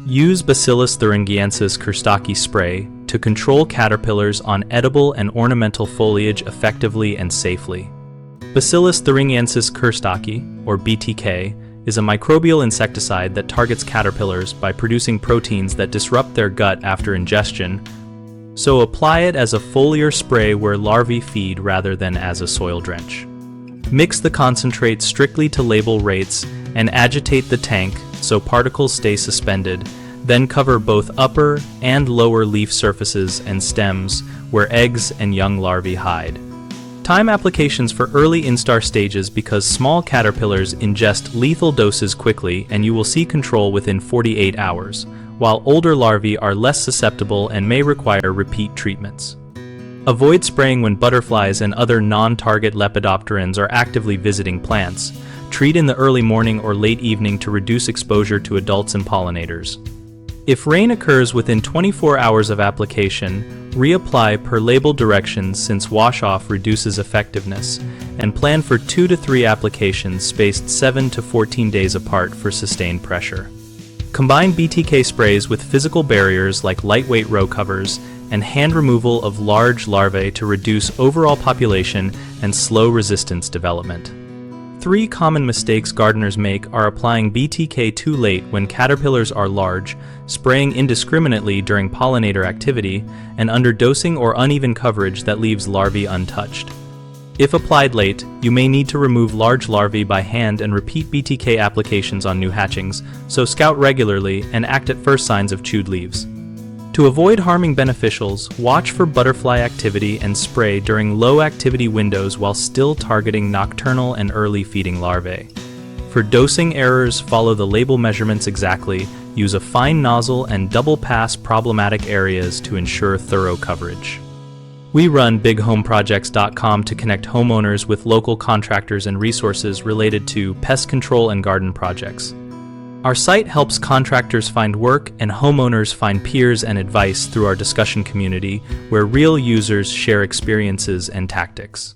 Use Bacillus thuringiensis kurstaki spray to control caterpillars on edible and ornamental foliage effectively and safely. Bacillus thuringiensis kurstaki, or BTK, is a microbial insecticide that targets caterpillars by producing proteins that disrupt their gut after ingestion, so apply it as a foliar spray where larvae feed rather than as a soil drench. Mix the concentrate strictly to label rates and agitate the tank so particles stay suspended, then cover both upper and lower leaf surfaces and stems where eggs and young larvae hide. Time applications for early instar stages because small caterpillars ingest lethal doses quickly and you will see control within 48 hours, while older larvae are less susceptible and may require repeat treatments. Avoid spraying when butterflies and other non-target lepidopterans are actively visiting plants. Treat in the early morning or late evening to reduce exposure to adults and pollinators. If rain occurs within 24 hours of application, reapply per label directions since wash-off reduces effectiveness, and plan for 2 to 3 applications spaced 7 to 14 days apart for sustained pressure. Combine BTK sprays with physical barriers like lightweight row covers and hand removal of large larvae to reduce overall population and slow resistance development. 3 common mistakes gardeners make are applying BTK too late when caterpillars are large, spraying indiscriminately during pollinator activity, and underdosing or uneven coverage that leaves larvae untouched. If applied late, you may need to remove large larvae by hand and repeat BTK applications on new hatchings, so scout regularly and act at first signs of chewed leaves. To avoid harming beneficials, watch for butterfly activity and spray during low activity windows while still targeting nocturnal and early feeding larvae. For dosing errors, follow the label measurements exactly, use a fine nozzle and double pass problematic areas to ensure thorough coverage. We run bighomeprojects.com to connect homeowners with local contractors and resources related to pest control and garden projects. Our site helps contractors find work and homeowners find peers and advice through our discussion community, where real users share experiences and tactics.